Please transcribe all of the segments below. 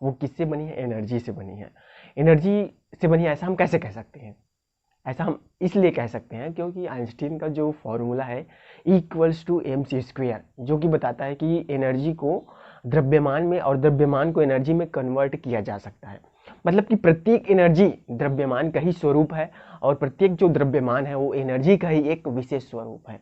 वो किससे बनी है? एनर्जी से बनी है। एनर्जी से बनी है ऐसा हम कैसे कह सकते हैं? ऐसा हम इसलिए कह सकते हैं क्योंकि आइंस्टीन का जो फॉर्मूला है E=mc², जो कि बताता है कि एनर्जी को द्रव्यमान में और द्रव्यमान को एनर्जी में कन्वर्ट किया जा सकता है। मतलब कि प्रत्येक एनर्जी द्रव्यमान का ही स्वरूप है और प्रत्येक जो द्रव्यमान है वो एनर्जी का ही एक विशेष स्वरूप है।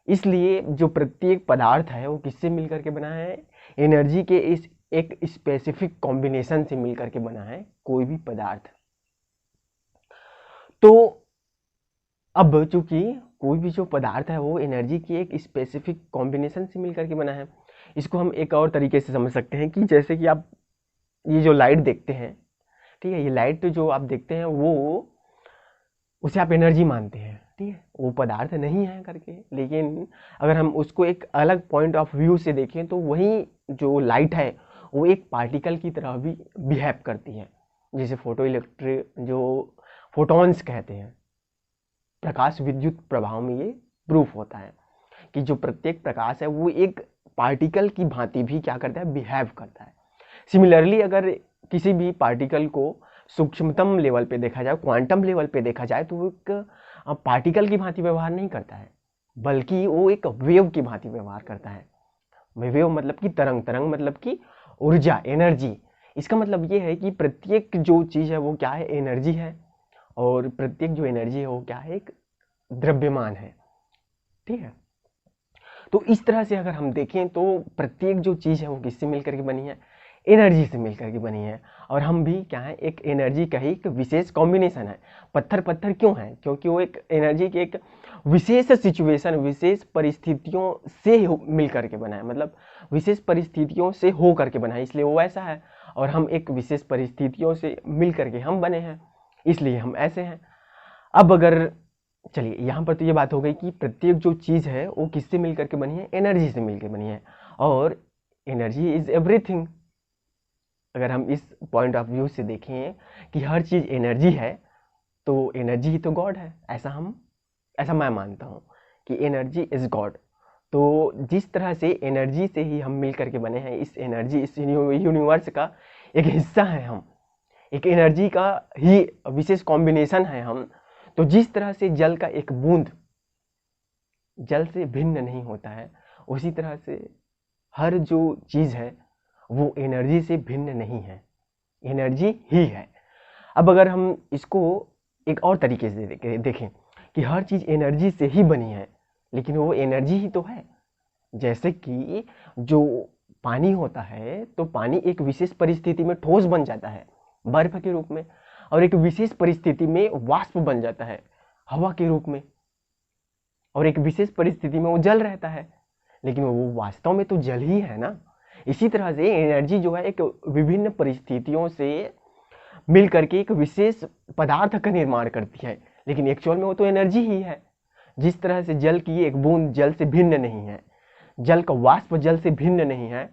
इसलिए जो प्रत्येक पदार्थ है वो किससे मिलकर के बना है? एनर्जी के इस एक स्पेसिफिक कॉम्बिनेशन से मिलकर के बना है कोई भी पदार्थ। तो अब चूंकि कोई भी जो पदार्थ है वो एनर्जी की एक स्पेसिफिक कॉम्बिनेशन से मिलकर के बना है, इसको हम एक और तरीके से समझ सकते हैं कि जैसे कि आप ये जो लाइट देखते हैं, ठीक है, ये लाइट जो आप देखते हैं वो उसे आप एनर्जी मानते हैं, ठीक है, वो पदार्थ नहीं है करके। लेकिन अगर हम उसको एक अलग पॉइंट ऑफ व्यू से देखें तो वही जो लाइट है वो एक पार्टिकल की तरह भी बिहेव करती है, जिसे जो फोटॉन्स कहते हैं। प्रकाश विद्युत प्रभाव में ये प्रूफ होता है कि जो प्रत्येक प्रकाश है वो एक पार्टिकल की भांति भी क्या करता है? बिहेव करता है। सिमिलरली अगर किसी भी पार्टिकल को सूक्ष्मतम लेवल पे देखा जाए, क्वांटम लेवल पे देखा जाए, तो वो एक पार्टिकल की भांति व्यवहार नहीं करता है, बल्कि वो एक वेव की भांति व्यवहार करता है। वेव मतलब कि तरंग, तरंग मतलब कि ऊर्जा, एनर्जी। इसका मतलब ये है कि प्रत्येक जो चीज़ है वो क्या है? एनर्जी है, और प्रत्येक जो एनर्जी है वो क्या है? एक द्रव्यमान है, ठीक है। तो इस तरह से अगर हम देखें तो प्रत्येक जो चीज़ है वो किससे मिलकर के बनी है? एनर्जी से मिलकर के बनी है। और हम भी क्या है? एक एनर्जी का ही एक विशेष कॉम्बिनेशन है। पत्थर पत्थर क्यों है? क्योंकि वो एक एनर्जी की एक विशेष सिचुएशन, विशेष परिस्थितियों से मिलकर के बना है, मतलब विशेष परिस्थितियों से हो करके बना है, इसलिए वो ऐसा है। और हम एक विशेष परिस्थितियों से मिल करके हम बने हैं, इसलिए हम ऐसे हैं। अब अगर चलिए यहाँ पर तो ये बात हो गई कि प्रत्येक जो चीज़ है वो किससे मिलकर के बनी है? एनर्जी से मिलकर बनी है, और एनर्जी इज एवरीथिंग। अगर हम इस पॉइंट ऑफ व्यू से देखें कि हर चीज़ एनर्जी है, तो एनर्जी ही तो गॉड है। ऐसा मैं मानता हूँ कि एनर्जी इज गॉड। तो जिस तरह से एनर्जी से ही हम मिल करके बने हैं, इस एनर्जी, इस यूनिवर्स का एक हिस्सा है हम, एक एनर्जी का ही विशेष कॉम्बिनेशन है हम। तो जिस तरह से जल का एक बूंद जल से भिन्न नहीं होता है, उसी तरह से हर जो चीज़ है वो एनर्जी से भिन्न नहीं है, एनर्जी ही है। अब अगर हम इसको एक और तरीके से देखें कि हर चीज़ एनर्जी से ही बनी है, लेकिन वो एनर्जी ही तो है। जैसे कि जो पानी होता है, तो पानी एक विशेष परिस्थिति में ठोस बन जाता है बर्फ के रूप में, और एक विशेष परिस्थिति में वाष्प बन जाता है हवा के रूप में, और एक विशेष परिस्थिति में वो जल रहता है, लेकिन वो वास्तव में तो जल ही है ना। इसी तरह से एनर्जी जो है एक विभिन्न परिस्थितियों से मिल करके एक विशेष पदार्थ का निर्माण करती है, लेकिन एक्चुअल में वो तो एनर्जी ही है। जिस तरह से जल की एक बूंद जल से भिन्न नहीं है, जल का वाष्प जल से भिन्न नहीं है,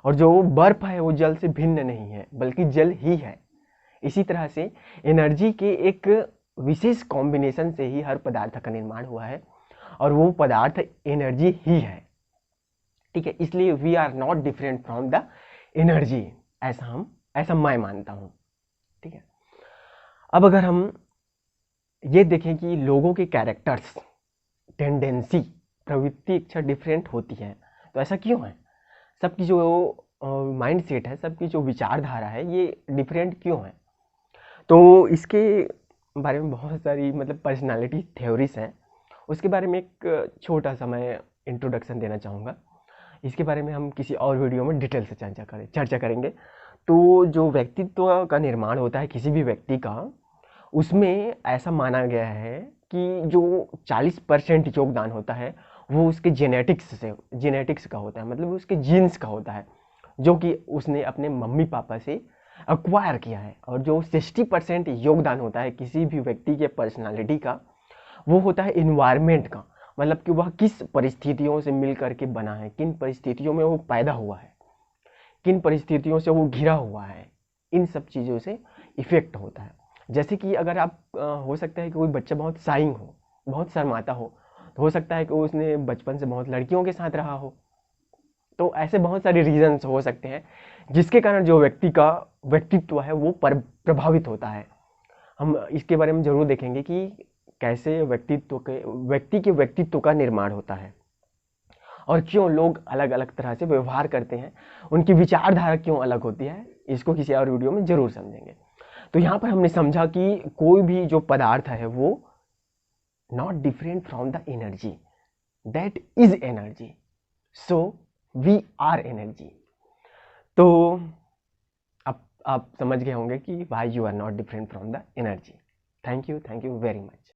और जो बर्फ है वो जल से भिन्न नहीं है, बल्कि जल ही है। इसी तरह से एनर्जी के एक विशेष कॉम्बिनेशन से ही हर पदार्थ का निर्माण हुआ है, और वो पदार्थ एनर्जी ही है, ठीक है। इसलिए we are not different from the energy, ऐसा मैं मानता हूँ, ठीक है। अब अगर हम ये देखें कि लोगों के कैरेक्टर्स, टेंडेंसी, प्रवृत्ति, इच्छा डिफरेंट होती है, तो ऐसा क्यों है? सबकी जो माइंड सेट है, सबकी जो विचारधारा है, ये डिफरेंट क्यों है? तो इसके बारे में बहुत सारी मतलब पर्सनालिटी थ्योरीज हैं। उसके बारे में एक छोटा सा मैं इंट्रोडक्शन देना चाहूँगा। इसके बारे में हम किसी और वीडियो में डिटेल से चर्चा करेंगे। तो जो व्यक्तित्व का निर्माण होता है किसी भी व्यक्ति का, उसमें ऐसा माना गया है कि जो 40% योगदान होता है वो उसके जेनेटिक्स का होता है, मतलब उसके जीन्स का होता है, जो कि उसने अपने मम्मी पापा से अक्वायर किया है। और जो 60% योगदान होता है किसी भी व्यक्ति के पर्सनालिटी का, वो होता है इन्वायरमेंट का, मतलब कि वह किस परिस्थितियों से मिल करके बना है, किन परिस्थितियों में वो पैदा हुआ है, किन परिस्थितियों से वो घिरा हुआ है, इन सब चीज़ों से इफेक्ट होता है। जैसे कि अगर आप हो सकता है कि कोई बच्चा बहुत शाइंग हो, बहुत शर्माता हो सकता है कि उसने बचपन से बहुत लड़कियों के साथ रहा हो। तो ऐसे बहुत सारे रीजंस हो सकते हैं जिसके कारण जो व्यक्ति का व्यक्तित्व है वो प्रभावित होता है। हम इसके बारे में जरूर देखेंगे कि कैसे व्यक्ति के व्यक्तित्व का निर्माण होता है और क्यों लोग अलग अलग तरह से व्यवहार करते हैं, उनकी विचारधारा क्यों अलग होती है, इसको किसी और वीडियो में जरूर समझेंगे। तो यहाँ पर हमने समझा कि कोई भी जो पदार्थ है वो not different from the energy, that is energy, so we are energy. तो अब आप समझ गए होंगे कि why you are not different from the energy. Thank you very much.